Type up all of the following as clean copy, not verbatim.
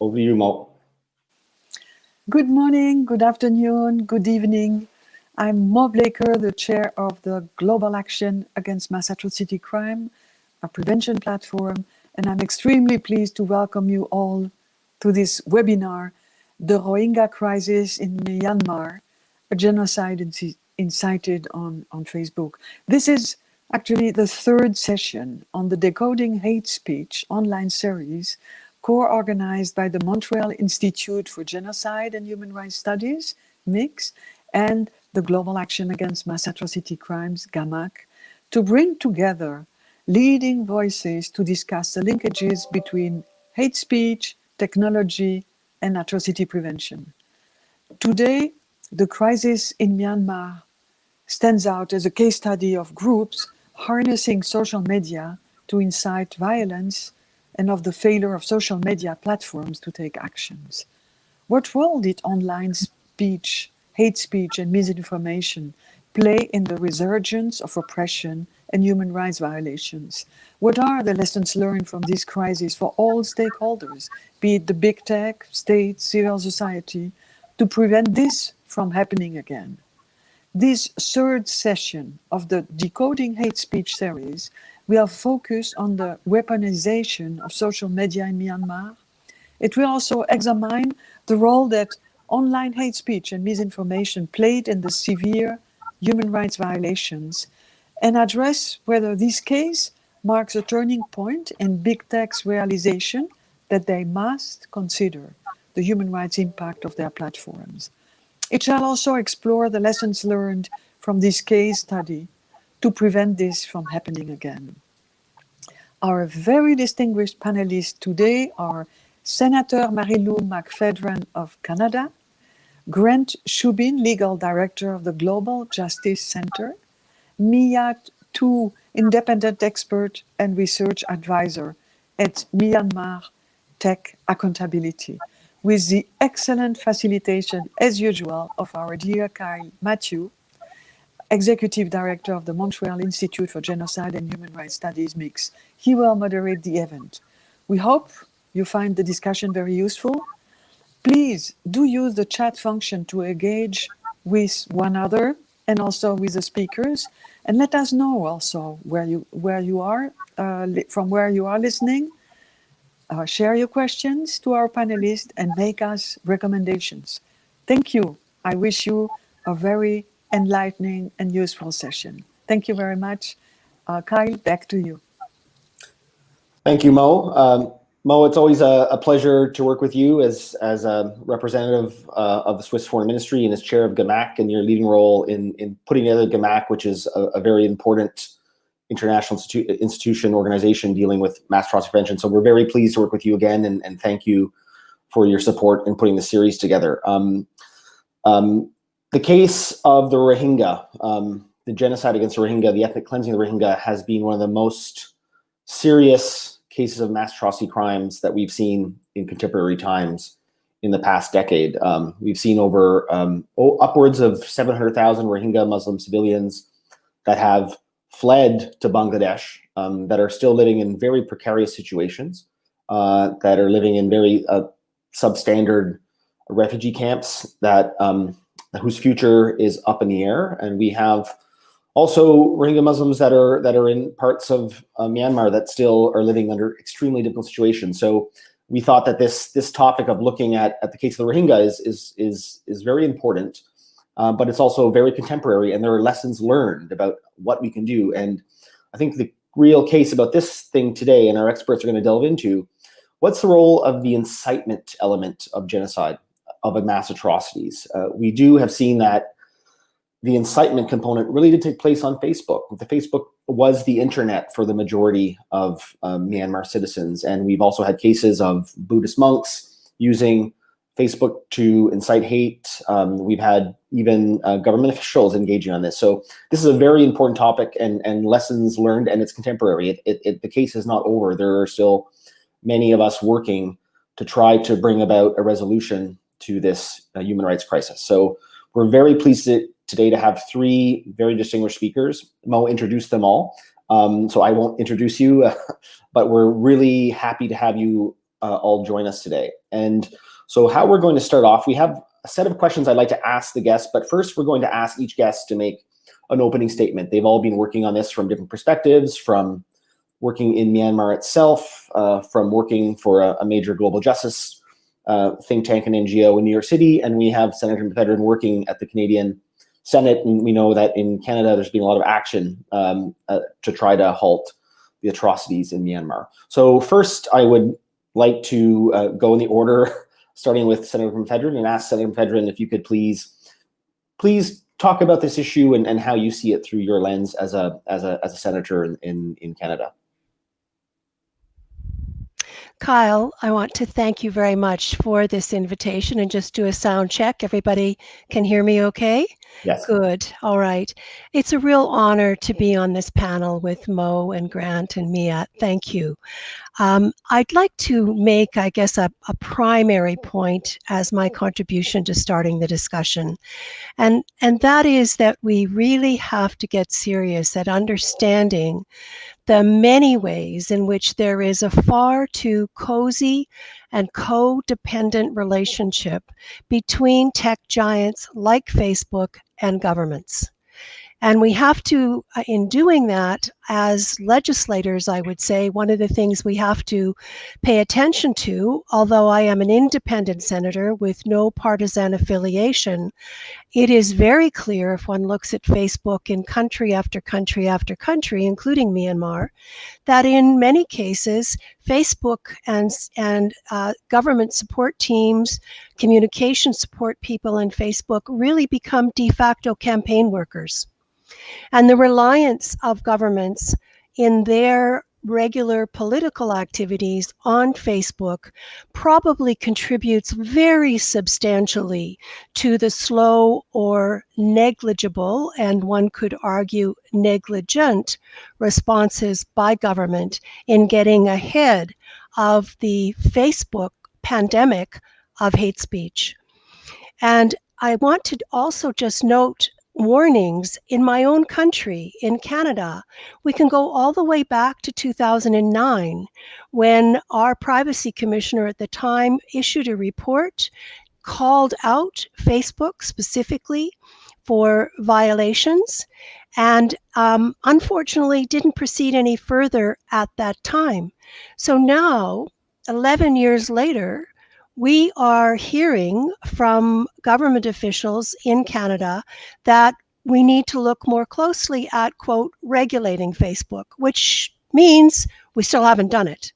Over to you, Mo. Good morning, good afternoon, good evening. I'm Mo Blaker, the chair of the Global Action Against Mass Atrocity Crime, a prevention platform, and I'm extremely pleased to welcome you all to this webinar, The Rohingya Crisis in Myanmar, a genocide incited on Facebook. This is actually the third session on the Decoding Hate Speech online series, co-organized by the Montreal Institute for Genocide and Human Rights Studies, MIGS, and the Global Action Against Mass Atrocity Crimes, GAMAC, to bring together leading voices to discuss the linkages between hate speech, technology, and atrocity prevention. Today, the crisis in Myanmar stands out as a case study of groups harnessing social media to incite violence and of the failure of social media platforms to take actions. What role did online speech, hate speech, and misinformation play in the resurgence of oppression and human rights violations? What are the lessons learned from this crisis for all stakeholders, be it the big tech, state, civil society, to prevent this from happening again? This third session of the Decoding Hate Speech series will focus on the weaponization of social media in Myanmar. It will also examine the role that online hate speech and misinformation played in the severe human rights violations and address whether this case marks a turning point in big tech's realization that they must consider the human rights impact of their platforms. It shall also explore the lessons learned from this case study to prevent this from happening again. Our very distinguished panelists today are Senator Marielou McPhedran of Canada, Grant Shubin, Legal Director of the Global Justice Center, Myat Thu, Independent Expert and Research Advisor at Myanmar Tech Accountability, with the excellent facilitation, as usual, of our dear Kyle Matthew, Executive Director of the Montreal Institute for Genocide and Human Rights Studies, MIGS. He will moderate the event. We hope you find the discussion very useful. Please do use the chat function to engage with one another and also with the speakers, and let us know also where you are, from where you are listening. Share your questions to our panelists and make us recommendations. Thank you. I wish you a very enlightening and useful session. Thank you very much. Kyle, back to you. Thank you, Mo. Mo, it's always a pleasure to work with you as a representative of the Swiss Foreign Ministry and as chair of GAMAC, and your leading role in putting together GAMAC, which is a very important international institution, organization dealing with mass atrocity prevention. So we're very pleased to work with you again, and thank you for your support in putting the series together. The case of the Rohingya, the genocide against the Rohingya, the ethnic cleansing of the Rohingya, has been one of the most serious cases of mass atrocity crimes that we've seen in contemporary times in the past decade. We've seen over upwards of 700,000 Rohingya Muslim civilians that have fled to Bangladesh, that are still living in very precarious situations, that are living in very substandard refugee camps, that whose future is up in the air. And we have also Rohingya Muslims that are in parts of Myanmar that still are living under extremely difficult situations. So we thought that this topic of looking at the case of the Rohingya is very important. But it's also very contemporary, and there are lessons learned about what we can do. And I think the real case about this thing today, and our experts are going to delve into, what's the role of the incitement element of genocide, of mass atrocities? We do have seen that the incitement component really did take place on Facebook. The Facebook was the internet for the majority of Myanmar citizens. And we've also had cases of Buddhist monks using Facebook to incite hate. We've had even government officials engaging on this. So this is a very important topic, and lessons learned, and it's contemporary. The case is not over. There are still many of us working to try to bring about a resolution to this human rights crisis. So we're very pleased today to have three very distinguished speakers. Mo introduced them all, so I won't introduce you, but we're really happy to have you all join us today. And so how we're going to start off, we have a set of questions I'd like to ask the guests, but first we're going to ask each guest to make an opening statement. They've all been working on this from different perspectives, from working in Myanmar itself, from working for a major global justice think tank and NGO in New York City, and we have Senator McPhedran working at the Canadian Senate, and we know that in Canada there's been a lot of action to try to halt the atrocities in Myanmar. So first, I would like to go in the order, starting with Senator McPhedran, and ask Senator McPhedran if you could please talk about this issue and how you see it through your lens as a senator in Canada. Kyle, I want to thank you very much for this invitation, and just do a sound check. Everybody can hear me okay? Yes. Good. All right. It's a real honor to be on this panel with Mo and Grant and Myat. Thank you. I'd like to make, I guess, a primary point as my contribution to starting the discussion. And that is that we really have to get serious at understanding the many ways in which there is a far too cozy and codependent relationship between tech giants like Facebook and governments. And we have to, in doing that, as legislators, I would say, one of the things we have to pay attention to, although I am an independent senator with no partisan affiliation, it is very clear if one looks at Facebook in country after country after country, including Myanmar, that in many cases, Facebook and government support teams, communication support people in Facebook really become de facto campaign workers. And the reliance of governments in their regular political activities on Facebook probably contributes very substantially to the slow or negligible, and one could argue negligent, responses by government in getting ahead of the Facebook pandemic of hate speech. And I want to also just note warnings in my own country, in Canada. We can go all the way back to 2009, when our privacy commissioner at the time issued a report, called out Facebook specifically for violations, and unfortunately didn't proceed any further at that time. So now, 11 years later, we are hearing from government officials in Canada that we need to look more closely at, quote, regulating Facebook, which means we still haven't done it.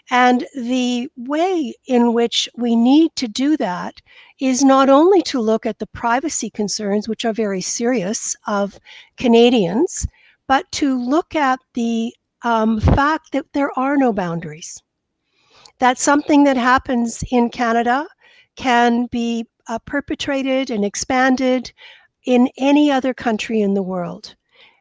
And the way in which we need to do that is not only to look at the privacy concerns, which are very serious, of Canadians, but to look at the fact that there are no boundaries. That something that happens in Canada can be perpetrated and expanded in any other country in the world.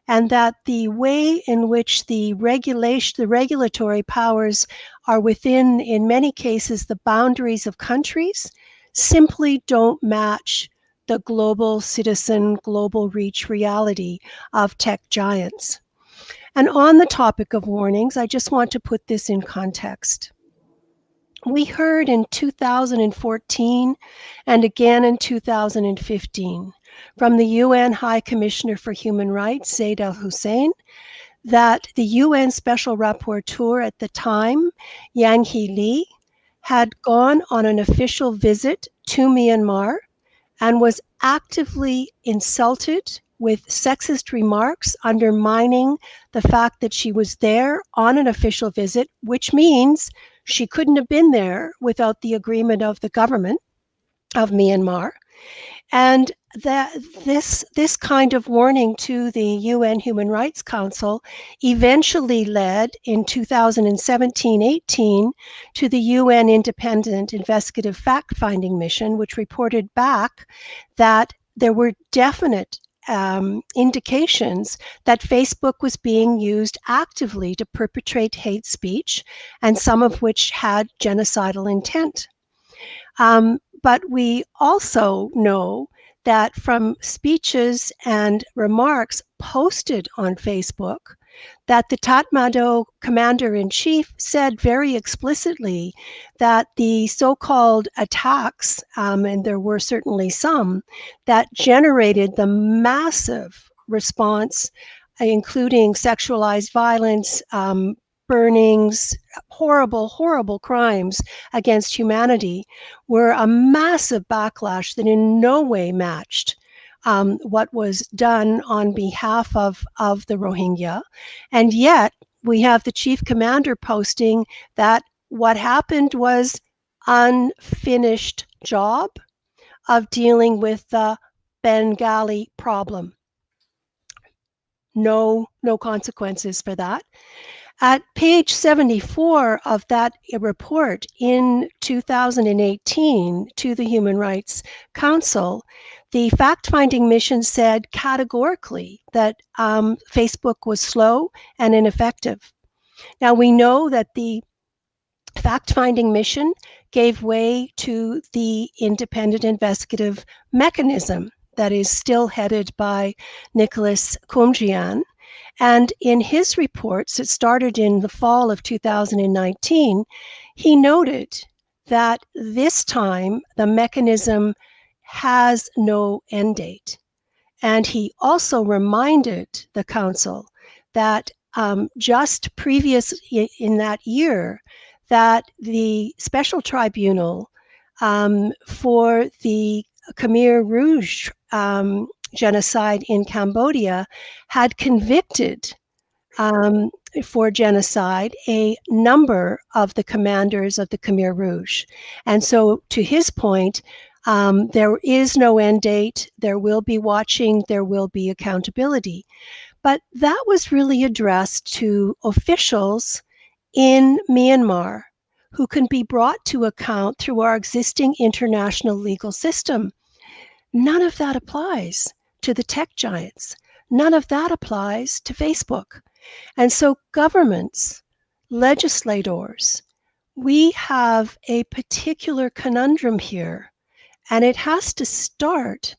And that the way in which the regulatory powers are within, in many cases, the boundaries of countries, simply don't match the global citizen, global reach reality of tech giants. And on the topic of warnings, I just want to put this in context. We heard in 2014 and again in 2015 from the UN High Commissioner for Human Rights, Zeid al-Hussein, that the UN Special Rapporteur at the time, Yang Hee Lee, had gone on an official visit to Myanmar and was actively insulted with sexist remarks, undermining the fact that she was there on an official visit, which means she couldn't have been there without the agreement of the government of Myanmar. And that this kind of warning to the UN Human Rights Council eventually led in 2017-18 to the UN Independent Investigative Fact-Finding Mission, which reported back that there were definite indications that Facebook was being used actively to perpetrate hate speech, and some of which had genocidal intent. But we also know that from speeches and remarks posted on Facebook, that the Tatmadaw commander-in-chief said very explicitly that the so-called attacks, and there were certainly some, that generated the massive response, including sexualized violence, burnings, horrible, horrible crimes against humanity, were a massive backlash that in no way matched what was done on behalf of the Rohingya. And yet we have the chief commander posting that what happened was unfinished job of dealing with the Bengali problem. No consequences for that. At page 74 of that report in 2018 to the Human Rights Council, the fact-finding mission said categorically that Facebook was slow and ineffective. Now we know that the fact-finding mission gave way to the independent investigative mechanism that is still headed by Nicholas Koumjian. And in his reports, it started in the fall of 2019, he noted that this time the mechanism has no end date. And he also reminded the council that just previous in that year, that the special tribunal for the Khmer Rouge genocide in Cambodia had convicted for genocide a number of the commanders of the Khmer Rouge. And so to his point, there is no end date, there will be watching, there will be accountability. But that was really addressed to officials in Myanmar who can be brought to account through our existing international legal system. None of that applies to the tech giants. None of that applies to Facebook. And so governments, legislators, we have a particular conundrum here, and it has to start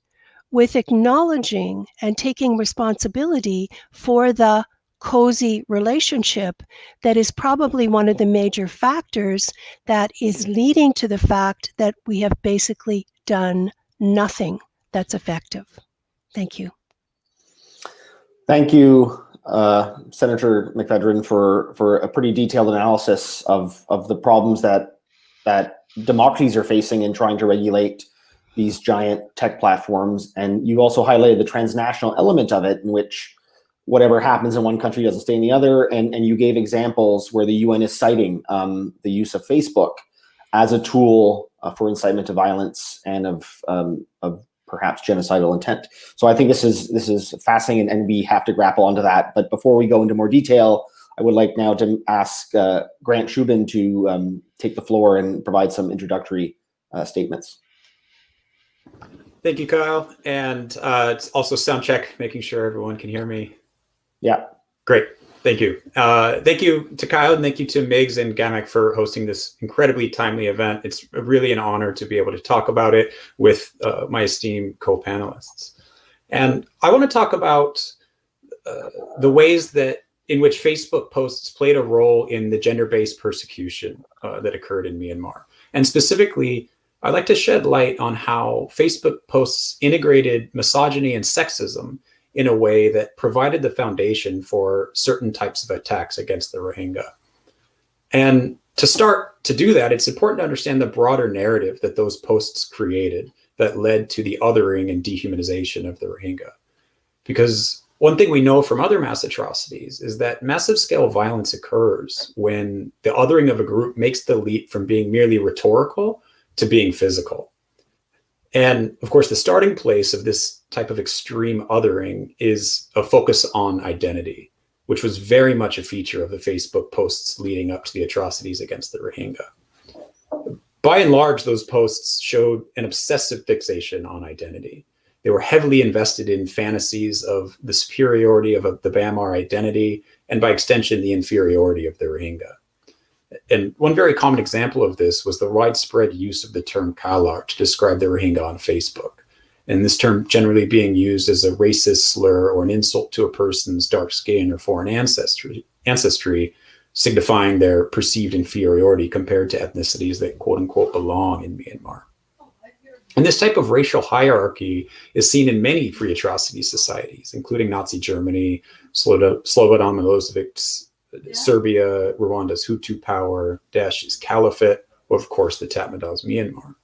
with acknowledging and taking responsibility for the cozy relationship that is probably one of the major factors that is leading to the fact that we have basically done nothing that's effective. Thank you. Thank you, Senator McPhedran, for a pretty detailed analysis of the problems that democracies are facing in trying to regulate these giant tech platforms. And you also highlighted the transnational element of it, in which whatever happens in one country doesn't stay in the other. And you gave examples where the UN is citing the use of Facebook as a tool for incitement to violence and of perhaps genocidal intent. So I think this is fascinating, and we have to grapple onto that. But before we go into more detail, I would like now to ask Grant Shubin to take the floor and provide some introductory statements. Thank you, Kyle. And it's also sound check, making sure everyone can hear me. Yeah. Great. Thank you. Thank you to Kyle, and thank you to MIGS and GAMAC for hosting this incredibly timely event. It's really an honor to be able to talk about it with my esteemed co-panelists. And I want to talk about the ways that in which Facebook posts played a role in the gender-based persecution that occurred in Myanmar. And specifically, I'd like to shed light on how Facebook posts integrated misogyny and sexism in a way that provided the foundation for certain types of attacks against the Rohingya. And to start to do that, it's important to understand the broader narrative that those posts created that led to the othering and dehumanization of the Rohingya. Because one thing we know from other mass atrocities is that massive scale violence occurs when the othering of a group makes the leap from being merely rhetorical to being physical. And of course, the starting place of this type of extreme othering is a focus on identity, which was very much a feature of the Facebook posts leading up to the atrocities against the Rohingya. By and large, those posts showed an obsessive fixation on identity. They were heavily invested in fantasies of the superiority of the Myanmar identity, and by extension, the inferiority of the Rohingya. And one very common example of this was the widespread use of the term Kalar to describe the Rohingya on Facebook. and this term generally being used as a racist slur or an insult to a person's dark skin or foreign ancestry, signifying their perceived inferiority compared to ethnicities that quote unquote belong in Myanmar. And this type of racial hierarchy is seen in many pre-atrocity societies, including Nazi Germany, Slobodan Milosevic's Serbia, Rwanda's Hutu power, Daesh's caliphate, or of course the Tatmadaws Myanmar.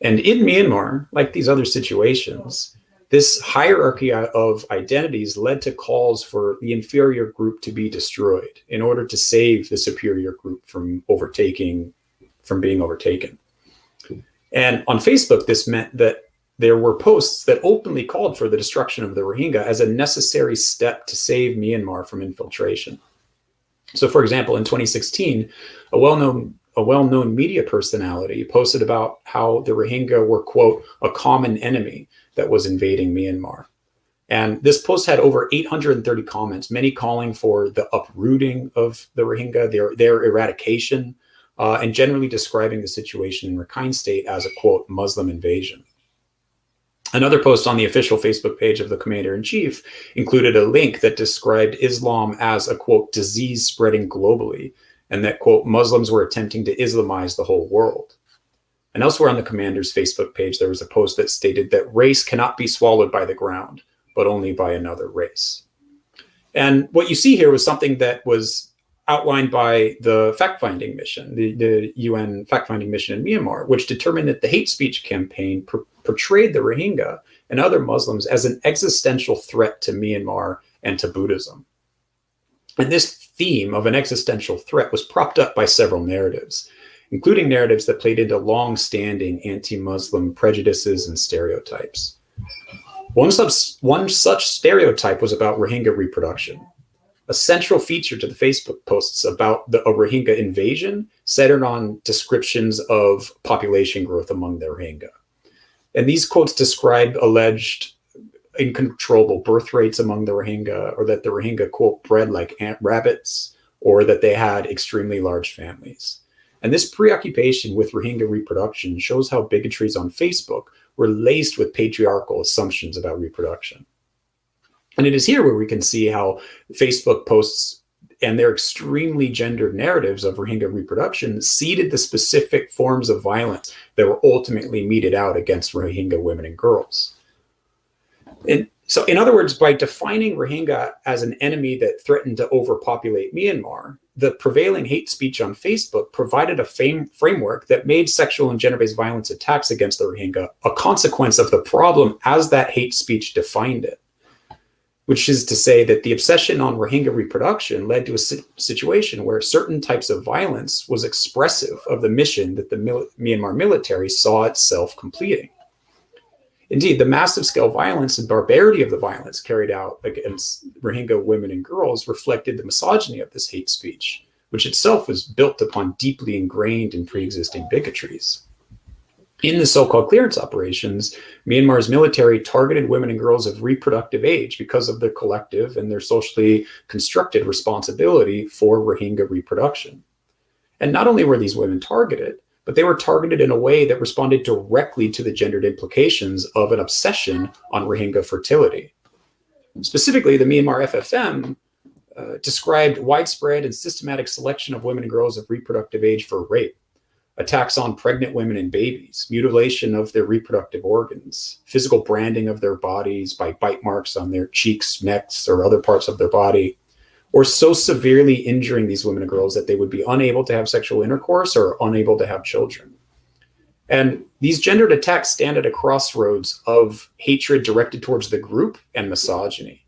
And in Myanmar, like these other situations, this hierarchy of identities led to calls for the inferior group to be destroyed in order to save the superior group from being overtaken. And on Facebook, this meant that there were posts that openly called for the destruction of the Rohingya as a necessary step to save Myanmar from infiltration. So, for example, in 2016, a well-known media personality posted about how the Rohingya were, quote, a common enemy that was invading Myanmar. And this post had over 830 comments, many calling for the uprooting of the Rohingya, their eradication, and generally describing the situation in Rakhine State as a, quote, Muslim invasion. Another post on the official Facebook page of the commander-in-chief included a link that described Islam as a, quote, disease spreading globally, and that, quote, Muslims were attempting to Islamize the whole world. And elsewhere on the commander's Facebook page, there was a post that stated that race cannot be swallowed by the ground, but only by another race. And what you see here was something that was outlined by the fact-finding mission, the UN fact-finding mission in Myanmar, which determined that the hate speech campaign portrayed the Rohingya and other Muslims as an existential threat to Myanmar and to Buddhism. And this theme of an existential threat was propped up by several narratives, including narratives that played into long-standing anti-Muslim prejudices and stereotypes. One such stereotype was about Rohingya reproduction. A central feature to the Facebook posts about a Rohingya invasion centered on descriptions of population growth among the Rohingya. And these quotes described alleged uncontrollable birth rates among the Rohingya, or that the Rohingya, quote, bred like rabbits, or that they had extremely large families. And this preoccupation with Rohingya reproduction shows how bigotries on Facebook were laced with patriarchal assumptions about reproduction. And it is here where we can see how Facebook posts and their extremely gendered narratives of Rohingya reproduction seeded the specific forms of violence that were ultimately meted out against Rohingya women and girls. And so, in other words, by defining Rohingya as an enemy that threatened to overpopulate Myanmar, the prevailing hate speech on Facebook provided a framework that made sexual and gender-based violence attacks against the Rohingya a consequence of the problem as that hate speech defined it. Which is to say that the obsession on Rohingya reproduction led to a situation where certain types of violence was expressive of the mission that the Myanmar military saw itself completing. Indeed, the massive scale violence and barbarity of the violence carried out against Rohingya women and girls reflected the misogyny of this hate speech, which itself was built upon deeply ingrained and pre-existing bigotries. In the so-called clearance operations, Myanmar's military targeted women and girls of reproductive age because of their collective and their socially constructed responsibility for Rohingya reproduction. And not only were these women targeted, but they were targeted in a way that responded directly to the gendered implications of an obsession on Rohingya fertility. Specifically, the Myanmar FFM described widespread and systematic selection of women and girls of reproductive age for rape, attacks on pregnant women and babies, mutilation of their reproductive organs, physical branding of their bodies by bite marks on their cheeks, necks, or other parts of their body, or so severely injuring these women and girls that they would be unable to have sexual intercourse or unable to have children. And these gendered attacks stand at a crossroads of hatred directed towards the group and misogyny.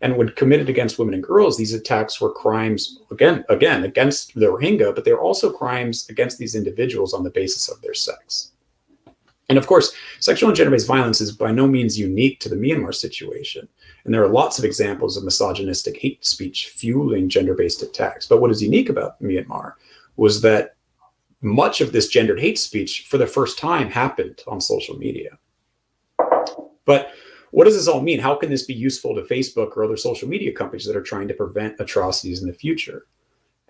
And when committed against women and girls, these attacks were crimes, again against the Rohingya, but they were also crimes against these individuals on the basis of their sex. And of course, sexual and gender-based violence is by no means unique to the Myanmar situation. And there are lots of examples of misogynistic hate speech fueling gender-based attacks. But what is unique about Myanmar was that much of this gendered hate speech for the first time happened on social media. But what does this all mean? How can this be useful to Facebook or other social media companies that are trying to prevent atrocities in the future?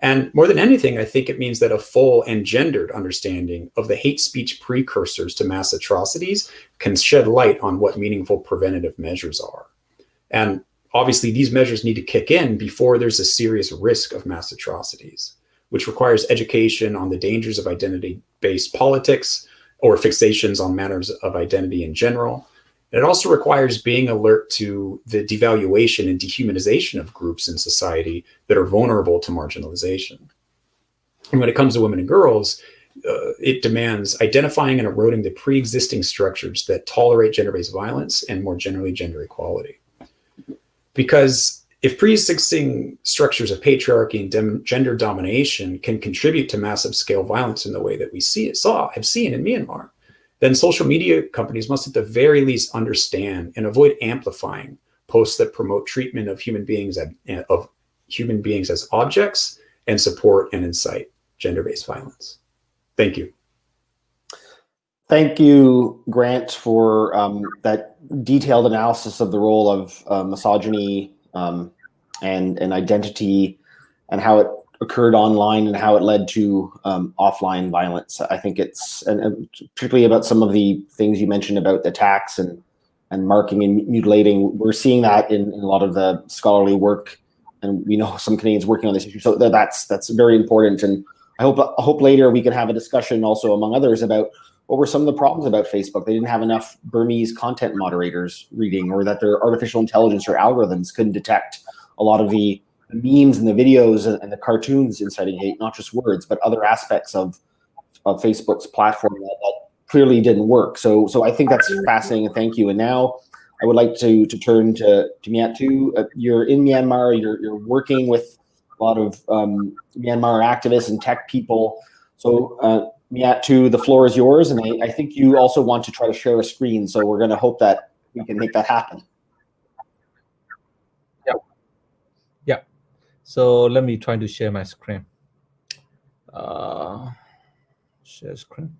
And more than anything, I think it means that a full and gendered understanding of the hate speech precursors to mass atrocities can shed light on what meaningful preventative measures are. And obviously, these measures need to kick in before there's a serious risk of mass atrocities, which requires education on the dangers of identity-based politics or fixations on matters of identity in general. And it also requires being alert to the devaluation and dehumanization of groups in society that are vulnerable to marginalization. And when it comes to women and girls, it demands identifying and eroding the pre-existing structures that tolerate gender-based violence and more generally gender equality. Because if pre-existing structures of patriarchy and gender domination can contribute to massive scale violence in the way that we have seen in Myanmar, then social media companies must at the very least understand and avoid amplifying posts that promote treatment of human beings as objects and support and incite gender-based violence. Thank you. Thank you, Grant, for that detailed analysis of the role of misogyny and identity and how it occurred online and how it led to offline violence. I think it's, and particularly about some of the things you mentioned about attacks and marking and mutilating. We're seeing that in a lot of the scholarly work, and we know some Canadians working on this issue. So that's very important. And I hope later we can have a discussion also among others about what were some of the problems about Facebook. They didn't have enough Burmese content moderators reading, or that their artificial intelligence or algorithms couldn't detect a lot of the memes and the videos and the cartoons inciting hate, not just words, but other aspects of Facebook's platform that clearly didn't work. So I think that's fascinating, and thank you. And now I would like to turn to Myat Thu. You're in Myanmar, you're working with a lot of Myanmar activists and tech people. So Myat Thu, the floor is yours, and I think you also want to try to share a screen, so we're gonna hope that we can make that happen. Yeah. So let me try to share my screen. Share screen.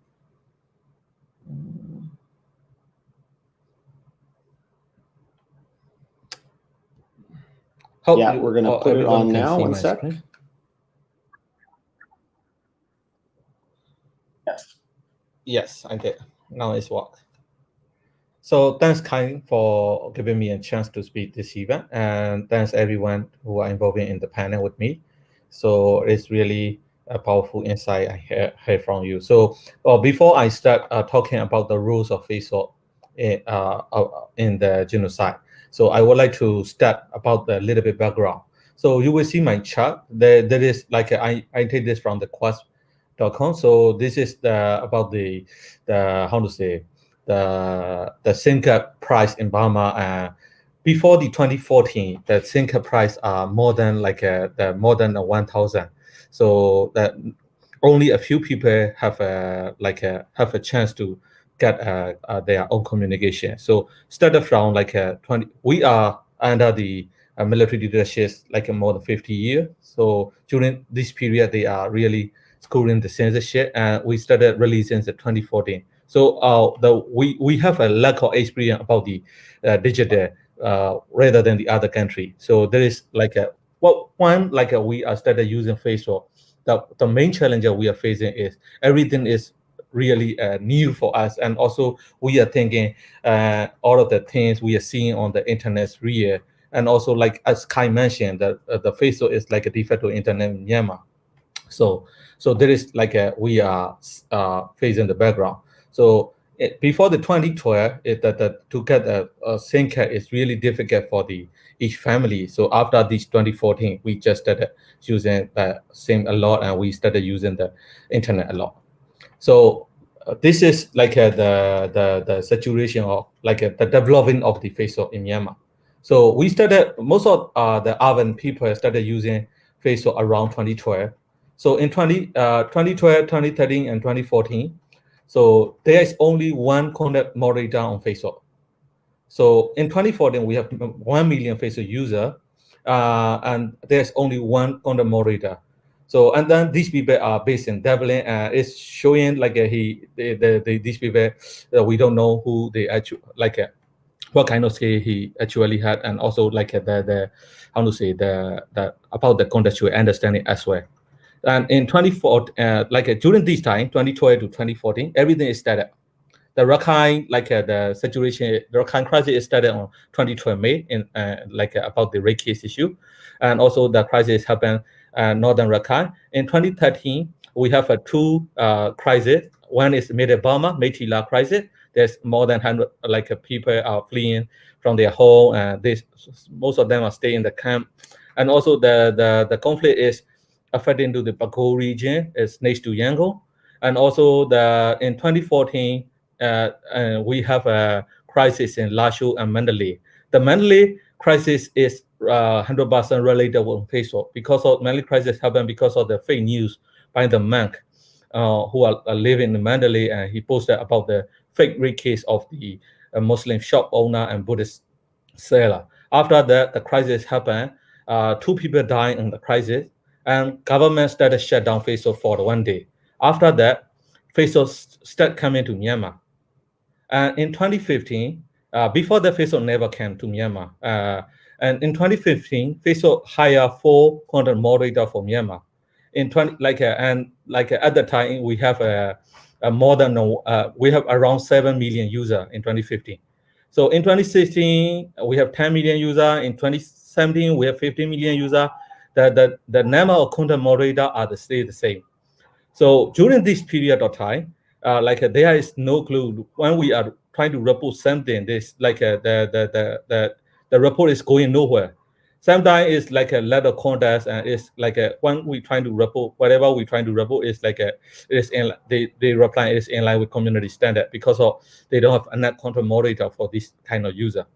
Yeah, we're gonna put it on now. One sec. Screen. Yes. Yes, I did. Now it's worked. So thanks, Kai, for giving me a chance to speak this event, and thanks everyone who are involved in the panel with me. So it's really a powerful insight I heard from you. So before I start talking about the rules of Facebook in the genocide, so I would like to start about the little bit background. So you will see my chart. There is like I take this from the quest.com. So this is about the how to say the Sinca price in Burma. Before the 2014, the Sinca price are more than more than 1,000. So that only a few people have a chance to get their own communication. So started from 20. We are under the military leadership more than 50 years. So during this period, they are really schooling the censorship, and we started releasing in 2014. So we have a lack of experience about the digital rather than the other country. So there is we are started using Facebook. The main challenge that we are facing is everything is really new for us, and also we are thinking all of the things we are seeing on the internet is real. And also, like as Kai mentioned, that the Facebook is like a de facto internet in Myanmar. So there is we are facing the background. So before the 2012, to get a SIM card is really difficult for each family. So after this 2014, we just started using SIM a lot, and we started using the internet a lot. So this is the situation of the developing of the Facebook in Myanmar. So we started, most of the urban people started using Facebook around 2012. So in 2012, 2013, and 2014, so there is only one content moderator on Facebook. So in 2014, we have 1 million Facebook user, and there's only one content moderator. So, and then these people are based in Dublin, and it's showing these people we don't know who they actually what kind of skill he actually had, and also the how to say the about the contextual understanding as well. And in 2014, during this time, 2012 to 2014, everything is started. The Rakhine, the situation, the Rakhine crisis started on 2012 May, about the rape case issue, and also the crisis happened northern Rakhine. In 2013, we have two crises. One is Myanmar, Meitila crisis. There's more than 100 people are fleeing from their home, and most of them are staying in the camp. And also the conflict is affecting to the Bago region, is next to Yangon, and also in 2014. We have a crisis in Lashu and Mandalay. The Mandalay crisis is 100% related with Facebook because of Mandalay crisis happened because of the fake news by the monk who are living in Mandalay, and he posted about the fake rape case of the Muslim shop owner and Buddhist seller. After that, the crisis happened. 2 people died in the crisis, and government started shut down Facebook for 1 day. After that, Facebook started coming to Myanmar. And in 2015, before that, Facebook never came to Myanmar. And in 2015, Facebook hired 4 content moderators for Myanmar. At the time, we have we have around 7 million users in 2015. So in 2016, we have 10 million users. In 2017, we have 15 million users. The number of content moderators are still the same. So during this period of time, there is no clue when we are trying to report something. This the report is going nowhere. Sometimes it's like a letter contest, and it's when we trying to report whatever we trying to report is they reply is in line with community standard because they don't have enough content moderator for this kind of user.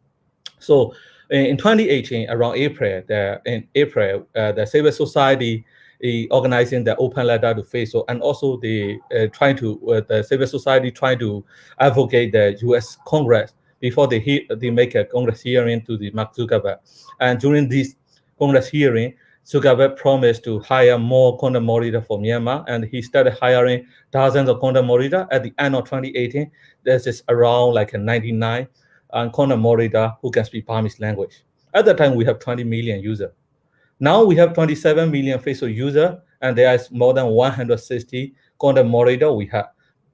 So in 2018, around April, the civil society organizing the open letter to Facebook, and also the civil society trying to advocate the U.S. Congress before they make a Congress hearing to the Mark Zuckerberg. And during this Congress hearing, Zuckerberg promised to hire more content moderators for Myanmar, and he started hiring dozens of content moderators. At the end of 2018, there's just around 99 content moderators who can speak Burmese language. At the time, we have 20 million users. Now we have 27 million Facebook users, and there is more than 160 content moderators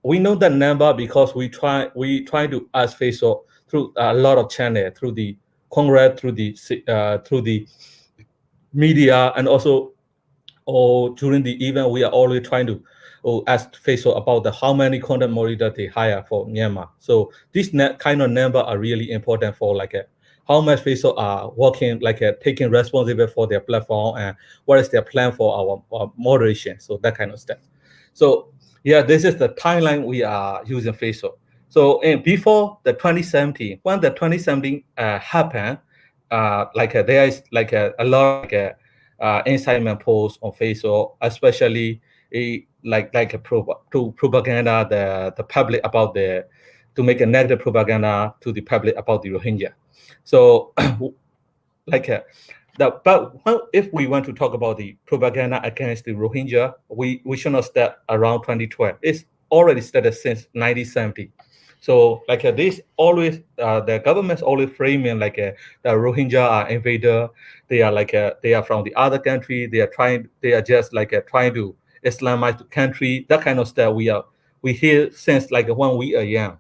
we know that number because we try to ask Facebook through a lot of channels, through the Congress, through the media, and also during the event, we are always trying to ask Facebook about how many content moderators they hire for Myanmar. So this kind of number are really important for how much Facebook are working, taking responsibility for their platform, and what is their plan for our moderation. So that kind of stuff. So yeah, this is the timeline we are using Facebook. So before the 2017, when the 2017 happened, there is a lot of incitement posts on Facebook, especially propaganda the public about to make a negative propaganda to the public about the Rohingya. So but if we want to talk about the propaganda against the Rohingya, we should not start around 2012. It's already started since 1970. So this always the government's always framing the Rohingya are invader. They are from the other country. They are just trying to Islamize the country. That kind of stuff we hear since when we are young.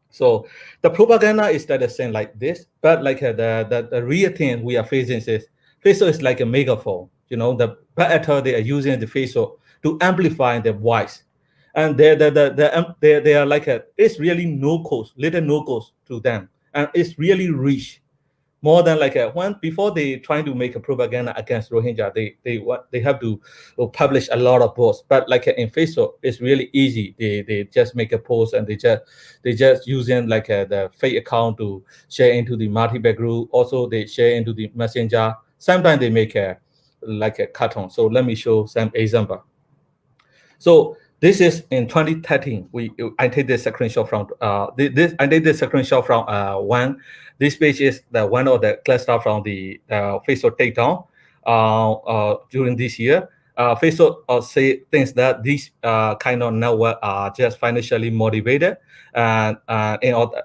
So the propaganda is started saying like this, but the real thing we are facing is Facebook is like a megaphone. The better they are using the Facebook to amplify their voice. And they are it's really little no cost to them, and it's really rich, more than when before they trying to make a propaganda against Rohingya, they have to publish a lot of posts. But in Facebook, it's really easy. They just make a post, and they just using the fake account to share into the multiple group. Also, they share into the messenger. Sometimes they make a cartoon. So let me show some example. So this is in 2013. I take this screenshot from I did this screenshot from one. This page is one of the cluster from the Facebook takedown during this year. Facebook say things that these kind of network are just financially motivated, and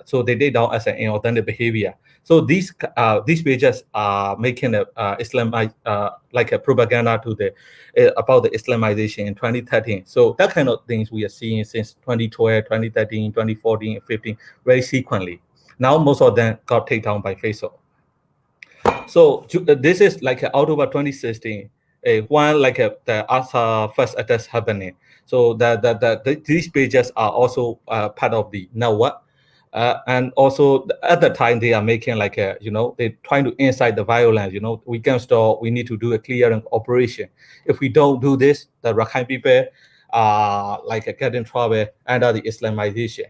so they take down as an inauthentic behavior. So these pages are making a like a propaganda to the about the Islamization in 2013. So that kind of things we are seeing since 2012, 2013, 2014, and 15 very sequentially. Now most of them got taken down by Facebook. So this is like October 2016. When like the first attacks happening, so these pages are also part of the network, and also at the time they are making like they're trying to incite the violence. We can stop. We need to do a clearing operation. If we don't do this, the Rakhine people like get in trouble under the Islamization.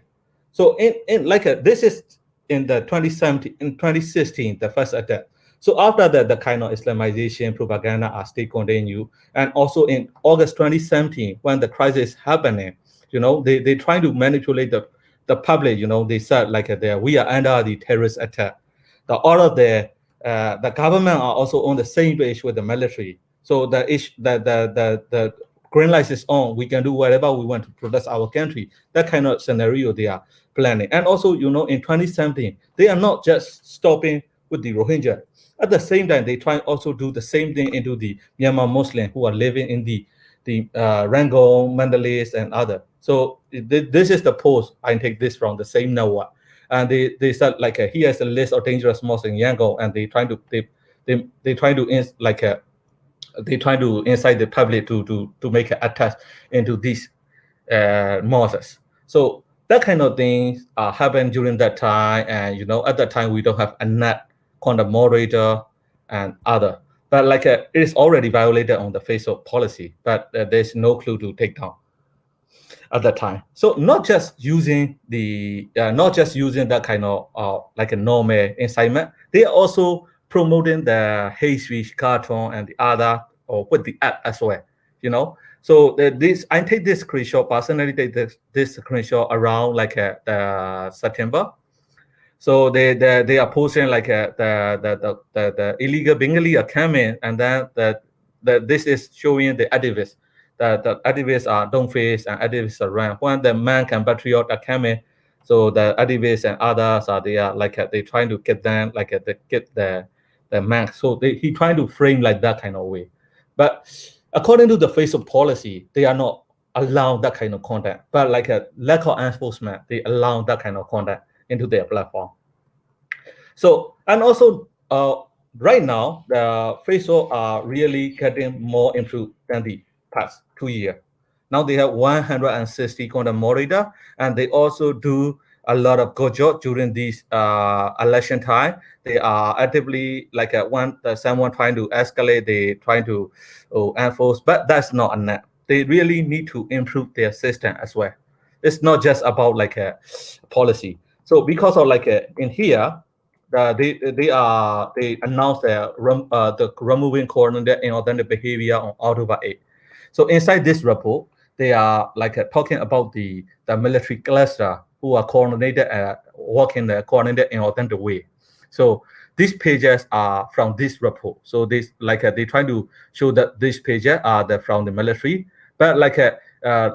So in like this is in the 2017, in 2016, the first attack. So after that, the kind of Islamization propaganda are still continue. And also in August 2017, when the crisis happening, they try to manipulate the public. They said like we are under the terrorist attack. All of the government are also on the same page with the military. So the green light is on. We can do whatever we want to protect our country. That kind of scenario they are planning. And also, in 2017, they are not just stopping with the Rohingya. At the same time, they try also do the same thing into the Myanmar Muslims who are living in the Rangoon, Panellists, and other. So this is the post. I take this from the same network, and they said like here is a list of dangerous mosques in Yangon, and they try to incite the public to make an attack into these mosques. So that kind of things happened during that time, and at that time we don't have a net called the Moderator and other, but like it is already violated on the Facebook policy, but there's no clue to take down at that time. So not just using that kind of like a normal incitement, they are also promoting the hate speech cartoon and the other or with the app as well. So I take this screenshot personally. Take this screenshot around like September. So they are posting like the illegal Bengali are coming, and then this is showing the activists. The activists are don't face and activists are run. When the man and patriot are coming, so the activists and others they trying to get them get the man. So he trying to frame like that kind of way. But according to the Facebook policy, they are not allowed that kind of content. But like a lack of enforcement, they allow that kind of content into their platform. So, and also right now, the Facebook are really getting more improved than the past 2 years. Now they have 160 content moderator, and they also do a lot of good job during this election time. They are actively like when someone trying to escalate, they trying to enforce, but that's not enough. They really need to improve their system as well. It's not just about like a policy. So because of like in here, they announced the removing coordinated inauthentic behavior on October 8. So inside this report, they are like talking about the military cluster who are coordinated working the coordinated inauthentic way. So these pages are from this report. So this like they try to show that these pages are from the military, but like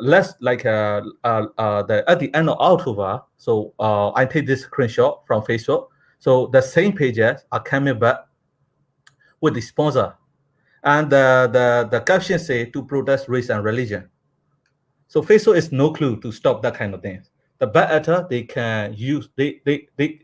let's like at the end of October. So I take this screenshot from Facebook. So the same pages are coming back with the sponsor, and the caption say to protest race and religion. So Facebook is no clue to stop that kind of things. The bad actor they can use they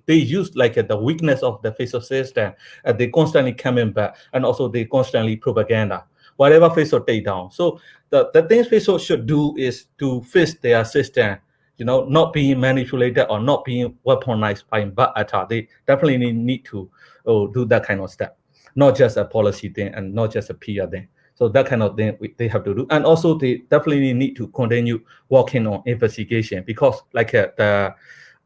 use like the weakness of the Facebook system, and they constantly coming back, and also they constantly propaganda whatever Facebook take down. So the things Facebook should do is to fix their system, not being manipulated or not being weaponized by bad actor. They definitely need to do that kind of step, not just a policy thing and not just a PR thing. So that kind of thing they have to do, and also they definitely need to continue working on investigation, because like in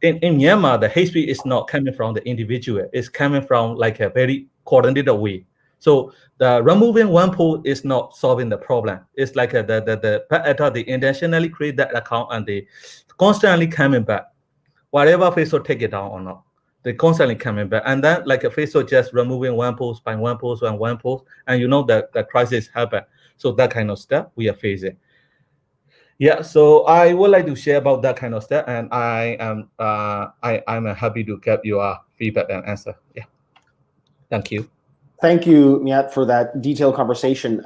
Myanmar, the hate speech is not coming from the individual; it's coming from like a very coordinated way. So the removing one post is not solving the problem. It's like the bad actor, they intentionally create that account and they constantly coming back, whatever Facebook take it down or not. They constantly coming back, and then like a Facebook just removing one post by one post and one post, and that the crisis happen. So that kind of stuff we are facing. Yeah, so I would like to share about that kind of stuff, and I'm happy to get your feedback and answer. Yeah, thank you. Thank you, Myat, for that detailed conversation.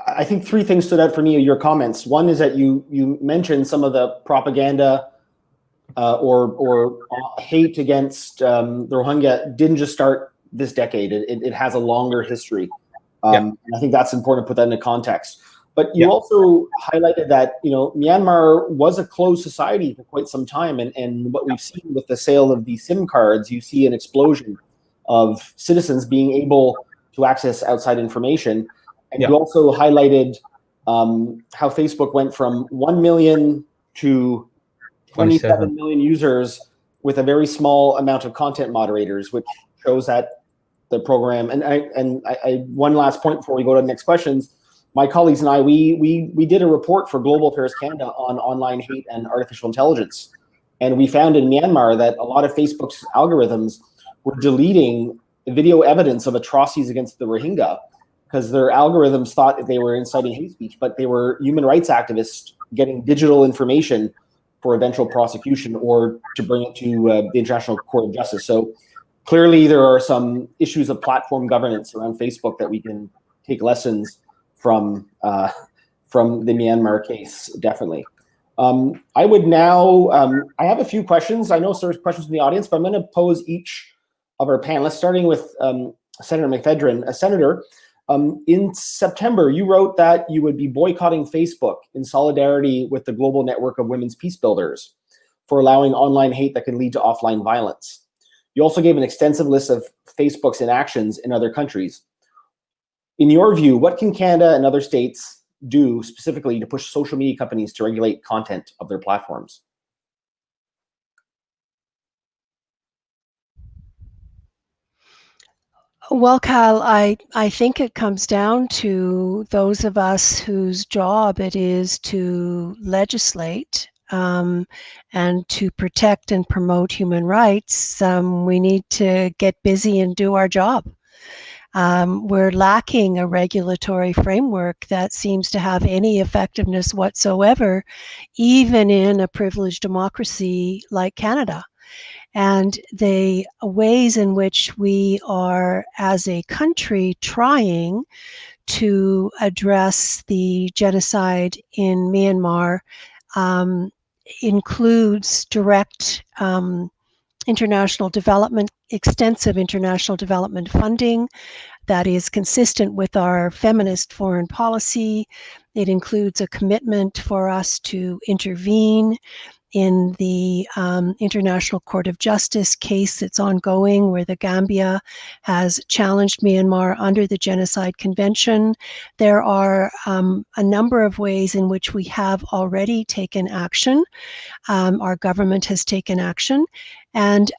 I think three things stood out for me in your comments. One is that you mentioned some of the propaganda or hate against the Rohingya didn't just start this decade. It has a longer history. And I think that's important to put that into context. But you also highlighted that Myanmar was a closed society for quite some time, and what we've seen with the sale of the SIM cards, you see an explosion of citizens being able to access outside information. And you also highlighted how Facebook went from 1 million to 27 million users with a very small amount of content moderators, which shows that the program. And I one last point before we go to the next questions. My colleagues and I, we did a report for Global Affairs Canada on online hate and artificial intelligence, and we found in Myanmar that a lot of Facebook's algorithms were deleting video evidence of atrocities against the Rohingya because their algorithms thought that they were inciting hate speech, but they were human rights activists getting digital information for eventual prosecution or to bring it to the International Court of Justice. So clearly there are some issues of platform governance around Facebook that we can take lessons from the Myanmar case, definitely. I would now, I have a few questions. I know there's questions from the audience, but I'm going to pose each of our panelists, starting with Senator McPhedran. Senator, in September, you wrote that you would be boycotting Facebook in solidarity with the global network of women's peace builders for allowing online hate that can lead to offline violence. You also gave an extensive list of Facebook's inactions in other countries. In your view, what can Canada and other states do specifically to push social media companies to regulate content of their platforms? Well, Kyle, I think it comes down to those of us whose job it is to legislate and to protect and promote human rights. We need to get busy and do our job. We're lacking a regulatory framework that seems to have any effectiveness whatsoever, even in a privileged democracy like Canada. And the ways in which we are, as a country, trying to address the genocide in Myanmar includes direct international development, extensive international development funding that is consistent with our feminist foreign policy. It includes a commitment for us to intervene in the International Court of Justice case that's ongoing, where the Gambia has challenged Myanmar under the Genocide Convention. There are a number of ways in which we have already taken action. Our government has taken action, and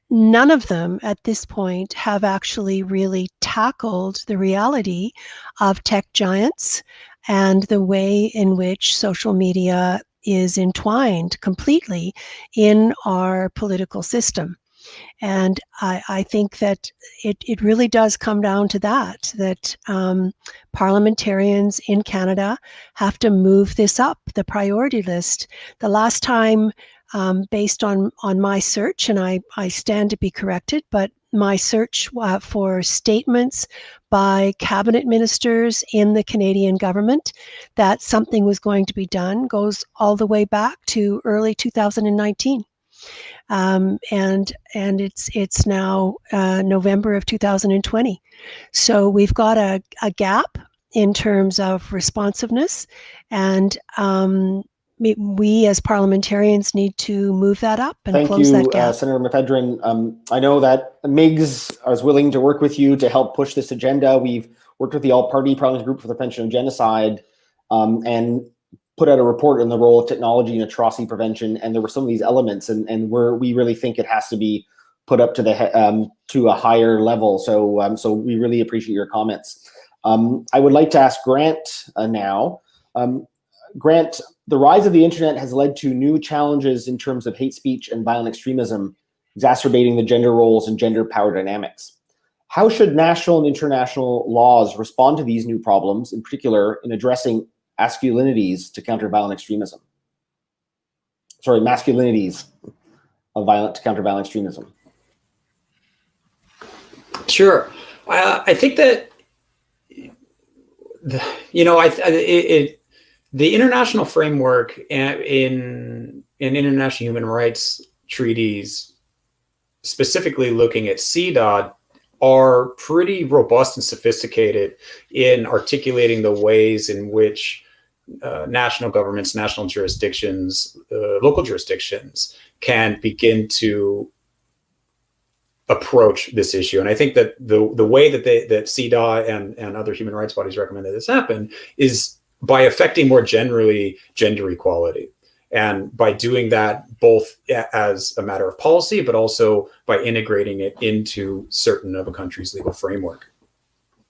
none of them at this point have actually really tackled the reality of tech giants and the way in which social media is entwined completely in our political system. And I think that it really does come down to that parliamentarians in Canada have to move this up the priority list. The last time, based on my search, and I stand to be corrected, but my search for statements by cabinet ministers in the Canadian government that something was going to be done goes all the way back to early 2019. And it's now November of 2020. So we've got a gap in terms of responsiveness, and we as parliamentarians need to move that up and close that gap. Senator McPhedran. I know that MIGS is willing to work with you to help push this agenda. We've worked with the All-Party Parliamentary Group for the Prevention of Genocide and put out a report on the role of technology in atrocity prevention, and there were some of these elements, and we really think it has to be put up to a higher level. So we really appreciate your comments. I would like to ask Grant now. Grant, the rise of the internet has led to new challenges in terms of hate speech and violent extremism, exacerbating the gender roles and gender power dynamics. How should national and international laws respond to these new problems, in particular in addressing masculinities to counter violent extremism? Sorry, masculinities of violent to counter violent extremism. Sure. I think that, the international framework in international human rights treaties, specifically looking at CEDAW, are pretty robust and sophisticated in articulating the ways in which national governments, national jurisdictions, local jurisdictions can begin to approach this issue. And I think that the way that CEDAW and other human rights bodies recommend that this happen is by affecting more generally gender equality. And by doing that both as a matter of policy, but also by integrating it into certain of a country's legal framework.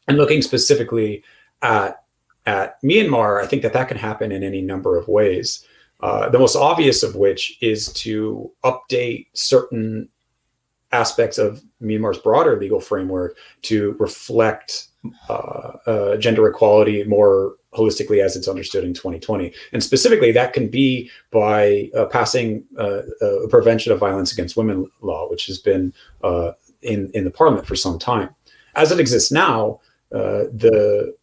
And looking specifically at Myanmar, I think that can happen in any number of ways. The most obvious of which is to update certain aspects of Myanmar's broader legal framework to reflect gender equality more holistically as it's understood in 2020. And specifically, that can be by passing a Prevention of Violence Against Women law, which has been in the parliament for some time. As it exists now, the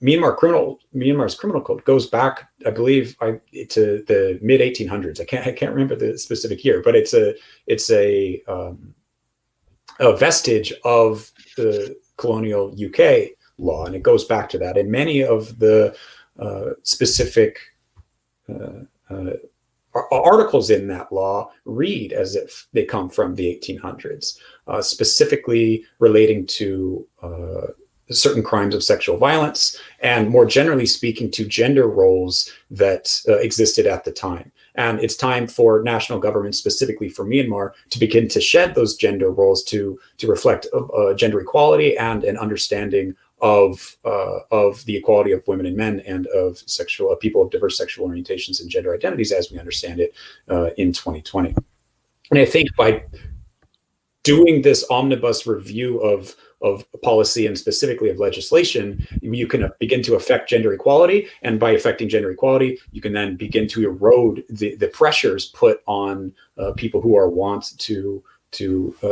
Myanmar's criminal code goes back, I believe, to the mid 1800s. I can't remember the specific year, but it's a vestige of the colonial UK law, and it goes back to that. And many of the specific articles in that law read as if they come from the 1800s, specifically relating to certain crimes of sexual violence, and more generally speaking to gender roles that existed at the time. And it's time for national governments, specifically for Myanmar, to begin to shed those gender roles to reflect gender equality and an understanding of the equality of women and men and of people of diverse sexual orientations and gender identities as we understand it in 2020. And I think by doing this omnibus review of policy and specifically of legislation, you can begin to affect gender equality. And by affecting gender equality, you can then begin to erode the pressures put on people who are wont to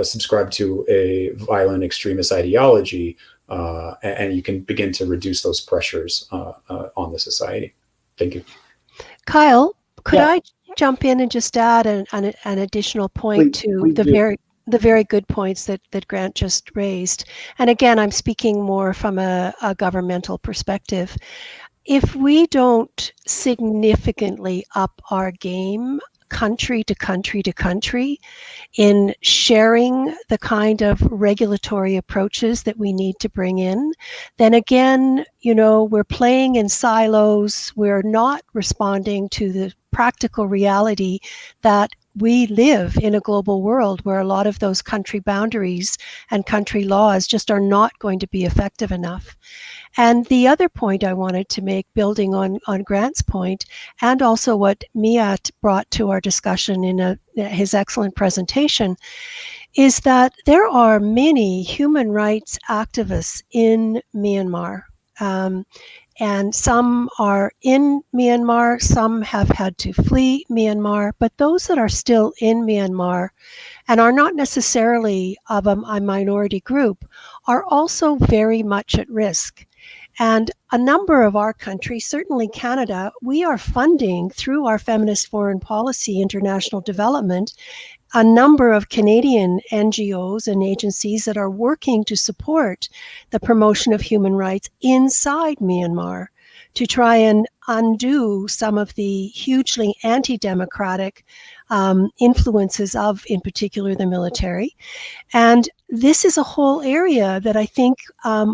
subscribe to a violent extremist ideology. And you can begin to reduce those pressures on the society. Thank you. Kyle, could I jump in and just add an additional point to the very good points that Grant just raised? And again, I'm speaking more from a governmental perspective. If we don't significantly up our game country to country to country in sharing the kind of regulatory approaches that we need to bring in, then again, we're playing in silos. We're not responding to the practical reality that we live in a global world where a lot of those country boundaries and country laws just are not going to be effective enough. And the other point I wanted to make, building on Grant's point, and also what Myat brought to our discussion in his excellent presentation, is that there are many human rights activists in Myanmar. And some are in Myanmar, some have had to flee Myanmar, but those that are still in Myanmar and are not necessarily of a minority group are also very much at risk. And a number of our countries, certainly Canada, we are funding through our Feminist Foreign Policy International Development a number of Canadian NGOs and agencies that are working to support the promotion of human rights inside Myanmar to try and undo some of the hugely anti-democratic influences of, in particular, the military. And this is a whole area that I think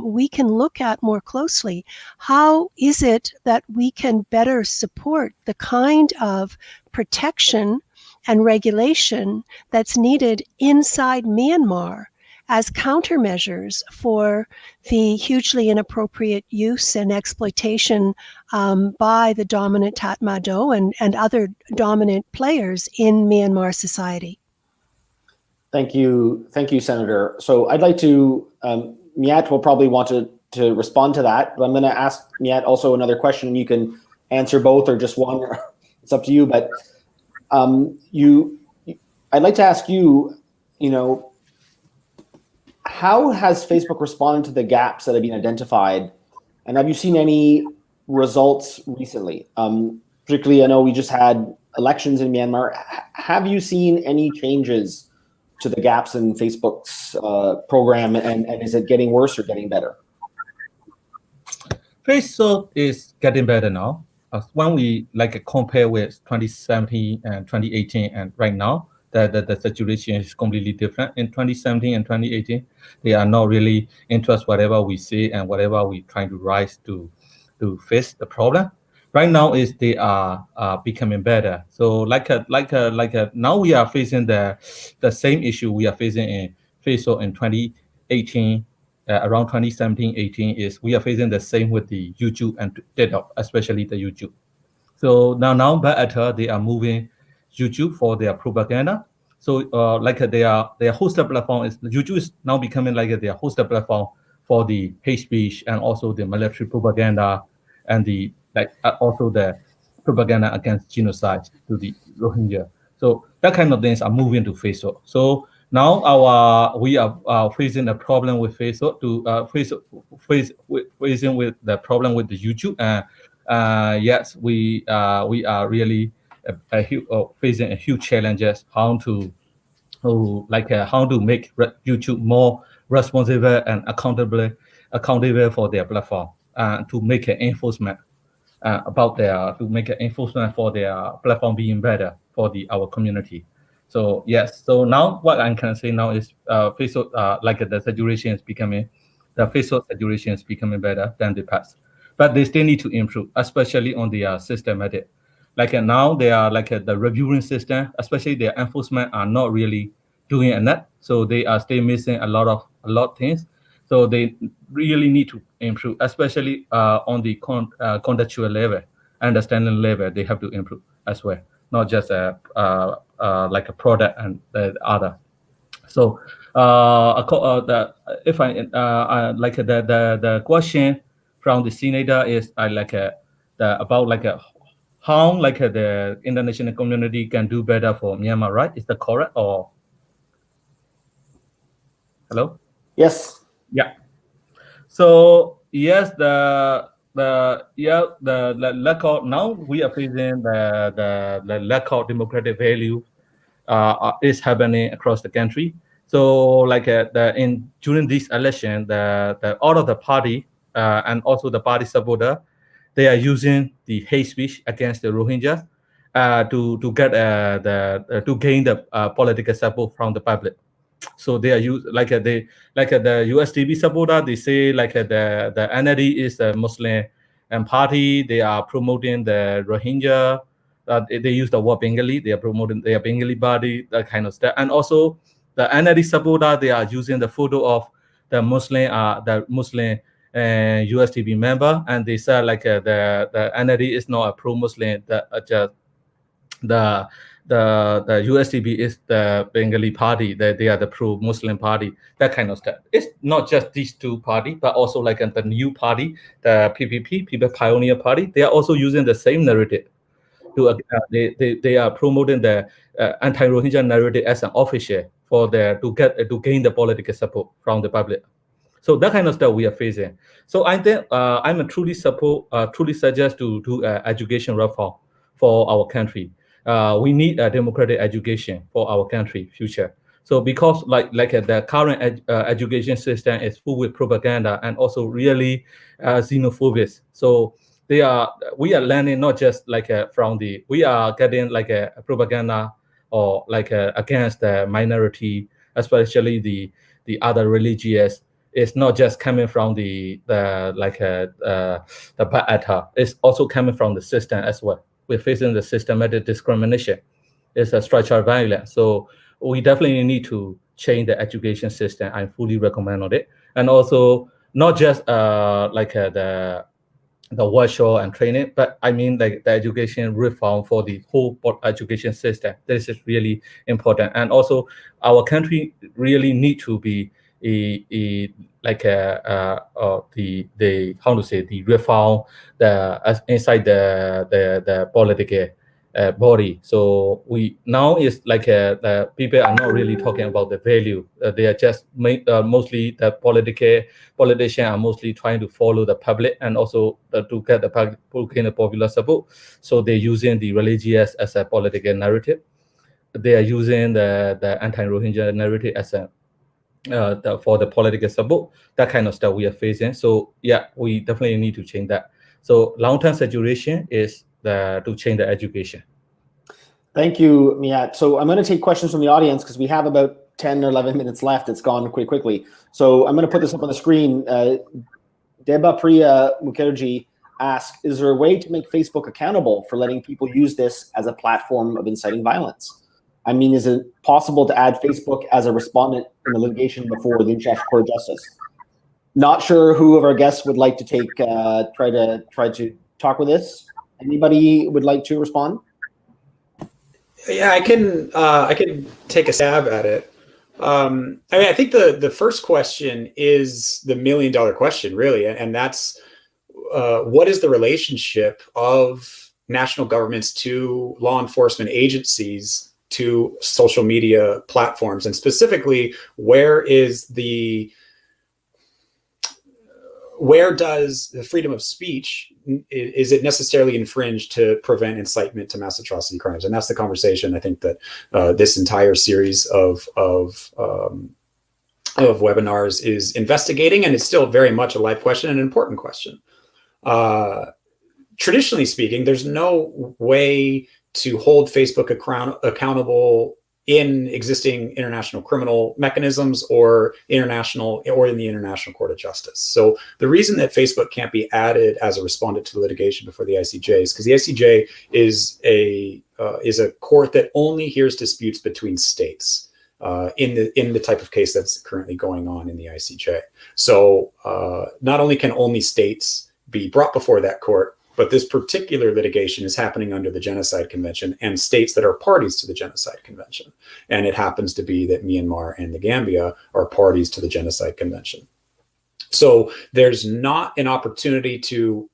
we can look at more closely. How is it that we can better support the kind of protection and regulation that's needed inside Myanmar as countermeasures for the hugely inappropriate use and exploitation by the dominant Tatmadaw and other dominant players in Myanmar society? Thank you, Senator. So I'd like to Myat will probably want to respond to that, but I'm going to ask Myat also another question, and you can answer both or just one. It's up to you. But I'd like to ask you, how has Facebook responded to the gaps that have been identified, and have you seen any results recently? Particularly, I know we just had elections in Myanmar. Have you seen any changes to the gaps in Facebook's program, and is it getting worse or getting better? Facebook is getting better now. When we compare with 2017 and 2018 and right now, the situation is completely different. In 2017 and 2018, they are not really interested whatever we say and whatever we trying to rise to face the problem. Right now is they are becoming better. So now we are facing the same issue we are facing in Facebook in 2018. Around 2017-18 is we are facing the same with the YouTube and TikTok, especially the YouTube. So now better they are moving YouTube for their propaganda. So their hosted platform is YouTube is now becoming like their hosted platform for the hate speech and also the military propaganda and the also the propaganda against genocide to the Rohingya. So that kind of things are moving to Facebook. So now we are facing a problem with Facebook facing with the problem with the YouTube. Yes, we are really facing a huge challenges how to make YouTube more responsible and accountable for their platform, to make an enforcement for their platform being better for our community. So yes, so now what I can say now is Facebook the saturation is becoming better than the past, but they still need to improve, especially on the systematic. Now they are the reviewing system, especially their enforcement are not really doing enough, so they are still missing a lot of things. So they really need to improve, especially on the contextual level, understanding level. They have to improve as well, not just a product and the other. So the question from the senator is about how the international community can do better for Myanmar, right? Is that correct or hello? Yes. Yeah. So yes, the lack of, now we are facing the lack of democratic value is happening across the country. So during this election, the all of the party and also the party supporter, they are using the hate speech against the Rohingya to get to gain the political support from the public. So they are the USDP supporter. They say the NLD is a Muslim and party. They are promoting the Rohingya. They use the word Bengali. They are promoting their Bengali body, that kind of stuff. And also the NLD supporter, they are using the photo of the Muslim USDP member, and they say the NLD is not a pro-Muslim. The USDP is the Bengali party, they are the pro-Muslim party, that kind of stuff. It's not just these two parties, but also the new party, the PPP, People Pioneer Party. They are also using the same narrative. They are promoting the anti-Rohingya narrative as an official to gain the political support from the public. So that kind of stuff we are facing. So I think I'm a truly suggest to do education reform for our country. We need a democratic education for our country future. So because the current education system is full with propaganda and also really xenophobic. So we are learning not just we are getting a propaganda or against the minority, especially the other religious. It's not just coming from the bad actor. It's also coming from the system as well. We're facing the systematic discrimination. It's a structural violence. So we definitely need to change the education system. I fully recommend on it. And also not just the workshop and training, but I mean the education reform for the whole education system. This is really important. And also our country really need to be the how to say the reform inside the political body. So we now is like the people are not really talking about the value. They are just mostly the politicians are mostly trying to follow the public and also to get the popular support. So they're using the religious as a political narrative. They are using the anti-Rohingya narrative as a for the political support. That kind of stuff we are facing. So yeah, we definitely need to change that. So long-term saturation is to change the education. Thank you, Myat. So I'm going to take questions from the audience because we have about 10 or 11 minutes left. It's gone pretty quickly. So I'm going to put this up on the screen. Deba Priya Mukherjee asked, is there a way to make Facebook accountable for letting people use this as a platform of inciting violence? I mean, is it possible to add Facebook as a respondent in the litigation before the International Court of Justice? Not sure who of our guests would like to take try to talk with this. Anybody would like to respond? Yeah, I can take a stab at it. I mean, I think the first question is the $1 million question, really, and that's what is the relationship of national governments to law enforcement agencies to social media platforms, and specifically, where does the freedom of speech, is it necessarily infringed to prevent incitement to mass atrocity crimes? And that's the conversation I think that this entire series of webinars is investigating, and it's still very much a live question and an important question. Traditionally speaking, there's no way to hold Facebook accountable in existing international criminal mechanisms or in the International Court of Justice. So the reason that Facebook can't be added as a respondent to litigation before the ICJ is because the ICJ is a court that only hears disputes between states in the type of case that's currently going on in the ICJ. So not only can only states be brought before that court, but this particular litigation is happening under the Genocide Convention and states that are parties to the Genocide Convention. And it happens to be that Myanmar and the Gambia are parties to the Genocide Convention. So there's not an opportunity to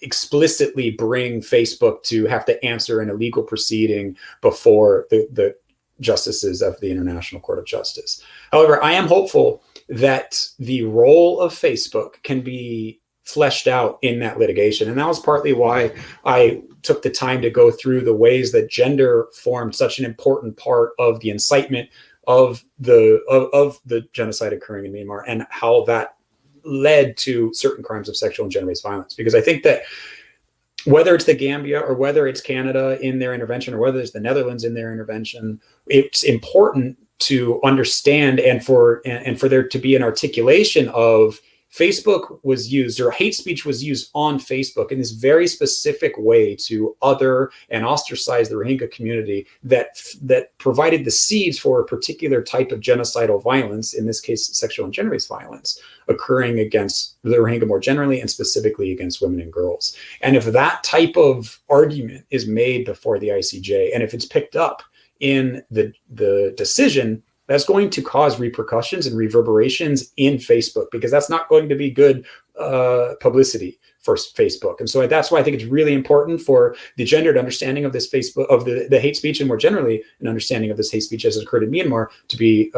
explicitly bring Facebook to have to answer in a legal proceeding before the justices of the International Court of Justice. However, I am hopeful that the role of Facebook can be fleshed out in that litigation. And that was partly why I took the time to go through the ways that gender formed such an important part of the incitement of the genocide occurring in Myanmar and how that led to certain crimes of sexual and gender-based violence. Because I think that whether it's the Gambia or whether it's Canada in their intervention or whether it's the Netherlands in their intervention, it's important to understand and for there to be an articulation of Facebook was used, or hate speech was used on Facebook in this very specific way to other and ostracize the Rohingya community that provided the seeds for a particular type of genocidal violence, in this case, sexual and gender-based violence, occurring against the Rohingya more generally and specifically against women and girls. And if that type of argument is made before the ICJ, and if it's picked up in the decision, that's going to cause repercussions and reverberations in Facebook, because that's not going to be good publicity for Facebook. And so that's why I think it's really important for the gendered understanding of this Facebook, of the hate speech, and more generally an understanding of this hate speech as it occurred in Myanmar, to be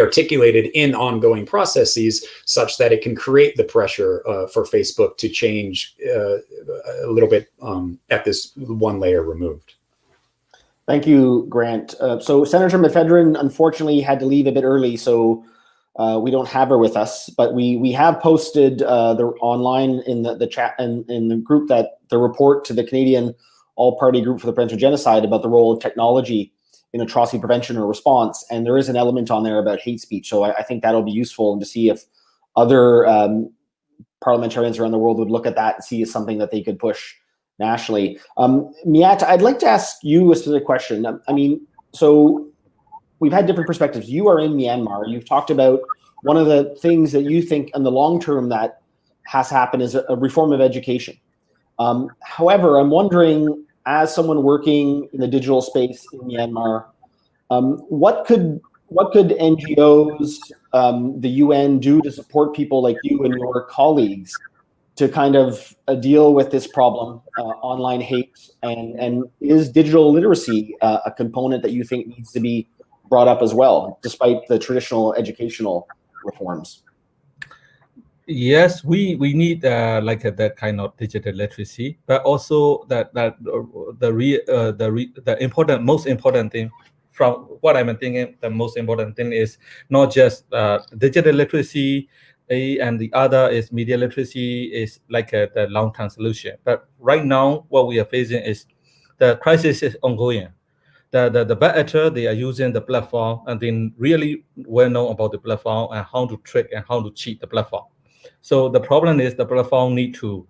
articulated in ongoing processes such that it can create the pressure for Facebook to change a little bit at this one layer removed. Thank you, Grant. So Senator McPhedran unfortunately had to leave a bit early, so we don't have her with us. But we have posted online in the chat and in the group that the report to the Canadian All-Party Group for the Prevention of Genocide about the role of technology in atrocity prevention or response, and there is an element on there about hate speech. So I think that'll be useful to see if other parliamentarians around the world would look at that and see as something that they could push nationally. Myat, I'd like to ask you a specific question. I mean, so we've had different perspectives. You are in Myanmar. You've talked about one of the things that you think in the long term that has happened is a reform of education. However, I'm wondering, as someone working in the digital space in Myanmar, what could what could NGOs, the UN do to support people like you and your colleagues to kind of deal with this problem, online hate, and is digital literacy a component that you think needs to be brought up as well, despite the traditional educational reforms? Yes, we need that kind of digital literacy, but also the most important thing from what I'm thinking, the most important thing is not just digital literacy, and the other is media literacy, is like the long-term solution. But right now, what we are facing is the crisis is ongoing. The bad actor, they are using the platform and then really well known about the platform and how to trick and how to cheat the platform. So the problem is the platform need to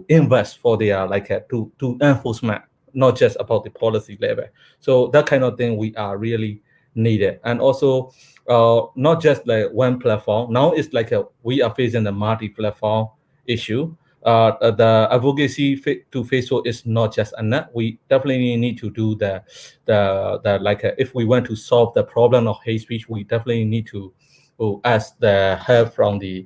invest for their to enforcement, not just about the policy level. So that kind of thing we are really needed. And also not just like one platform. Now it's like we are facing the multi-platform issue. The advocacy to Facebook is not just enough. We definitely need to do if we want to solve the problem of hate speech, we definitely need to ask the help from the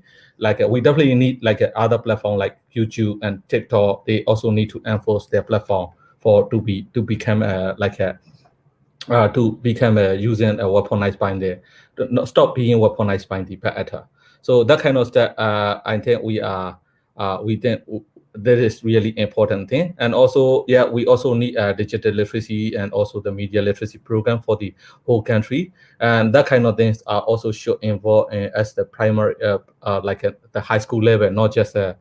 we definitely need other platform like YouTube and TikTok. They also need to enforce their platform to become using a weaponized by not stop being weaponized by the bad actor. So that kind of stuff, I think we think that is really important thing. And also, yeah, we also need digital literacy and also the media literacy program for the whole country. And that kind of things are also should involve as the primary, the high school level, not just the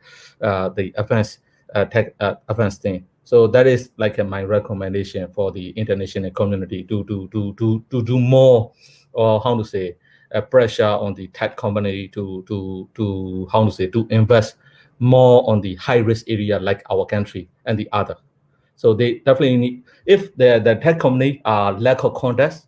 advanced advanced thing. So that is my recommendation for the international community to do more, or how to say, pressure on the tech company to invest more on the high risk area like our country and the other. So they definitely need, if the tech company lack of context,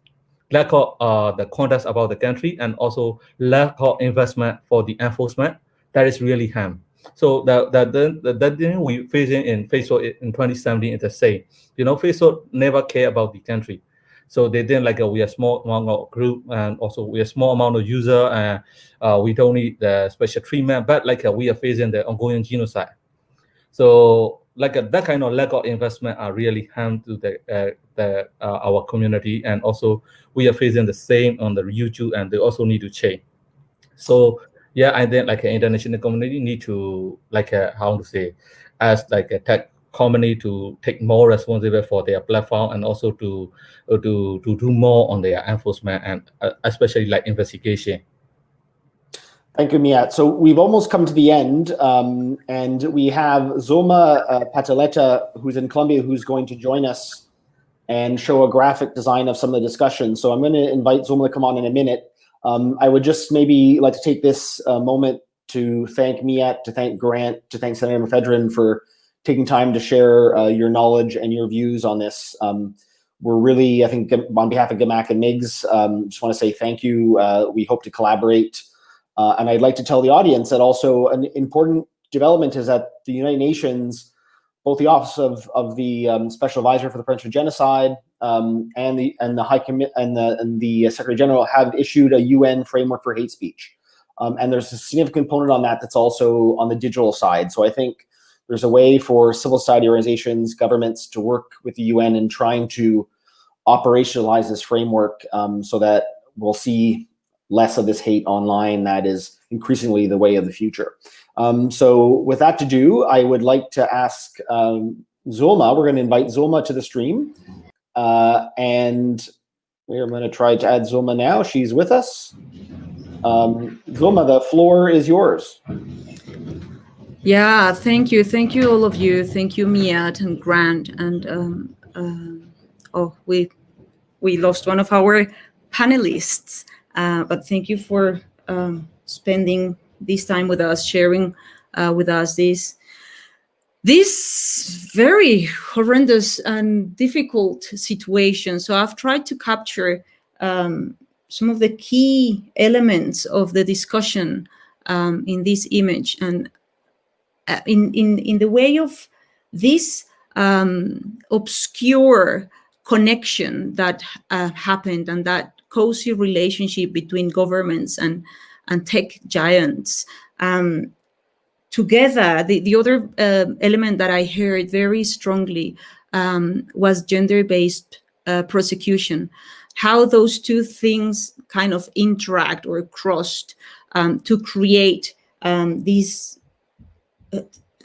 lack of the context about the country, and also lack of investment for the enforcement, that is really harm. So the thing we facing in Facebook in 2017 is the same. Facebook never care about the country. So they didn't we are small amount of group, and also we are small amount of user, and we don't need the special treatment. But we are facing the ongoing genocide. So that kind of lack of investment are really harm to our community, and also we are facing the same on the YouTube, and they also need to change. So yeah, I think an international community need to how to say, as a tech company to take more responsibility for their platform, and also to do more on their enforcement, and especially investigation. Thank you, Myat. So we've almost come to the end, and we have Zulma Pateleta, who's in Colombia, who's going to join us and show a graphic design of some of the discussion. So I'm going to invite Zulma to come on in a minute. I would just maybe like to take this moment to thank Myat, to thank Grant, to thank Senator McPhedran for taking time to share your knowledge and your views on this. We're really, I think, on behalf of GAMAC and MIGS, just want to say thank you. We hope to collaborate. And I'd like to tell the audience that also an important development is that the United Nations, both the Office of the Special Advisor for the Prevention of Genocide and the High Commit and the Secretary General have issued a UN framework for hate speech. And there's a significant component on that that's also on the digital side. So I think there's a way for civil society organizations, governments to work with the UN in trying to operationalize this framework so that we'll see less of this hate online. That is increasingly the way of the future. So with that to do, I would like to ask Zulma, we're going to invite Zulma to the stream. And we're going to try to add Zulma now. She's with us. Zulma, the floor is yours. Yeah, thank you. Thank you, all of you. Thank you, Myat and Grant. And we lost one of our panelists. But thank you for spending this time with us, sharing with us this very horrendous and difficult situation. So I've tried to capture some of the key elements of the discussion in this image, and in the way of this obscure connection that happened, and that cozy relationship between governments and tech giants. Together, the other element that I heard very strongly was gender-based prosecution, how those two things kind of interact or crossed to create this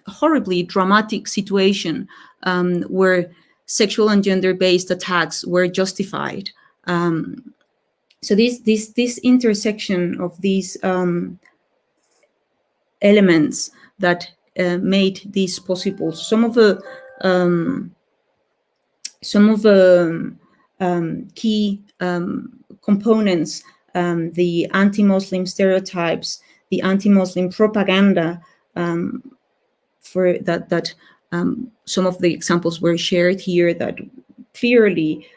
horribly dramatic situation where sexual and gender-based attacks were justified. So this intersection of these elements that made this possible. Some of the key components, the anti-Muslim stereotypes, the anti-Muslim propaganda, for that some of the examples were shared here that clearly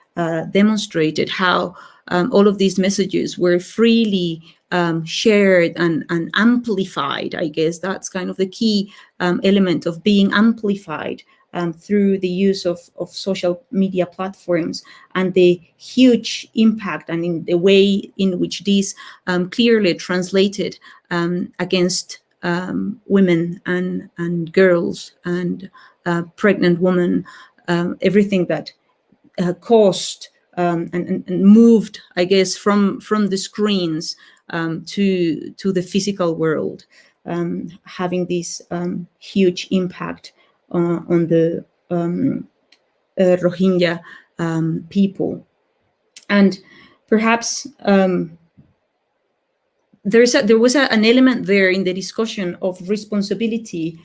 demonstrated how all of these messages were freely shared and amplified. I guess that's kind of the key element of being amplified through the use of social media platforms, and the huge impact and in the way in which these clearly translated against women and girls and pregnant women, everything that caused and moved, I guess, from the screens to the physical world, having this huge impact on the Rohingya people. And perhaps there was an element there in the discussion of responsibility.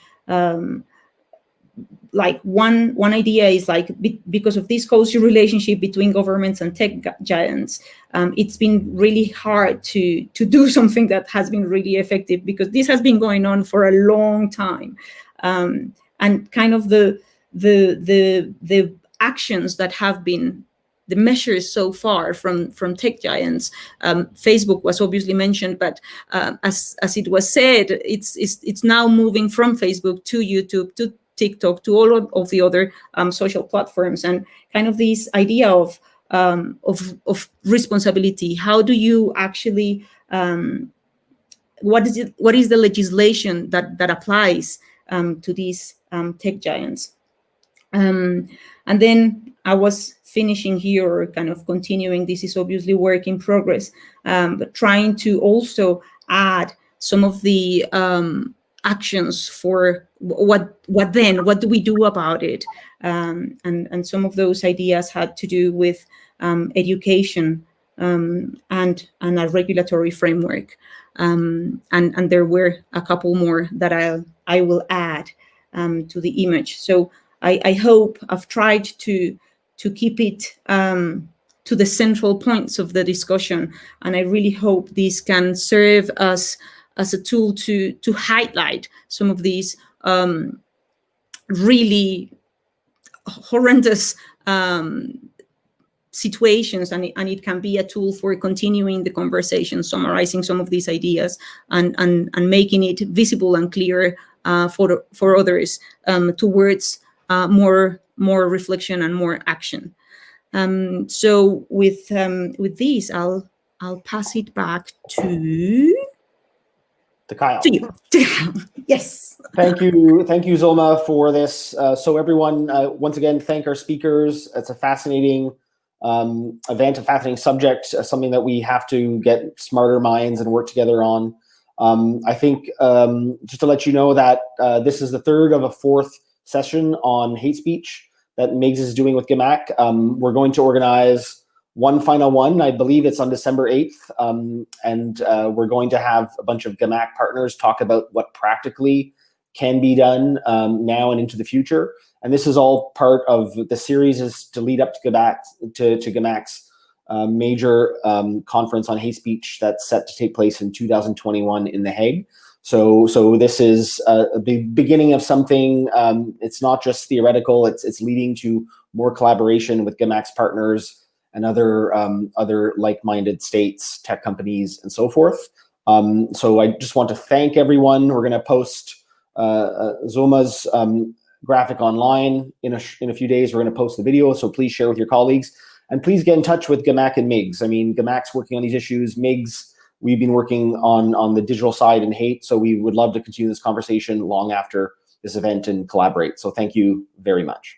Like one idea is like, because of this cozy relationship between governments and tech giants, it's been really hard to do something that has been really effective, because this has been going on for a long time, and kind of the actions that have been the measures so far from tech giants. Facebook was obviously mentioned, but as it was said, it's now moving from Facebook to YouTube to TikTok to all of the other social platforms, and kind of this idea of responsibility. How do you actually what is the legislation that applies to these tech giants? And then I was finishing here, or kind of continuing. This is obviously work in progress, but trying to also add some of the actions for what do we do about it, and some of those ideas had to do with education and a regulatory framework, and there were a couple more that I will add to the image. So I hope I've tried to keep it to the central points of the discussion, and I really hope this can serve us as a tool to highlight some of these really horrendous situations, and it can be a tool for continuing the conversation, summarizing some of these ideas, and making it visible and clear for others, towards more reflection and more action. So with this, I'll pass it back to Kyle. To you. Yes. Thank you, Zoma, for this. So everyone, once again, thank our speakers. It's a fascinating event, a fascinating subject, something that we have to get smarter minds and work together on. I think just to let you know that this is the third of a fourth session on hate speech that MIGS is doing with GMAC. We're going to organize one final one. I believe it's on December 8th. And we're going to have a bunch of GMAC partners talk about what practically can be done now and into the future. And this is all part of the series is to lead up to GMAC's major conference on hate speech that's set to take place in 2021 in The Hague. So this is a beginning of something. It's not just theoretical. It's leading to more collaboration with GMAC's partners and other like-minded states, tech companies, and so forth. So I just want to thank everyone. We're going to post Zoma's graphic online in a few days. We're going to post the video, so please share with your colleagues. And please get in touch with GAMAC and MIGS. I mean, GAMAC's working on these issues. MIGS, we've been working on the digital side and hate. So we would love to continue this conversation long after this event and collaborate. So thank you very much.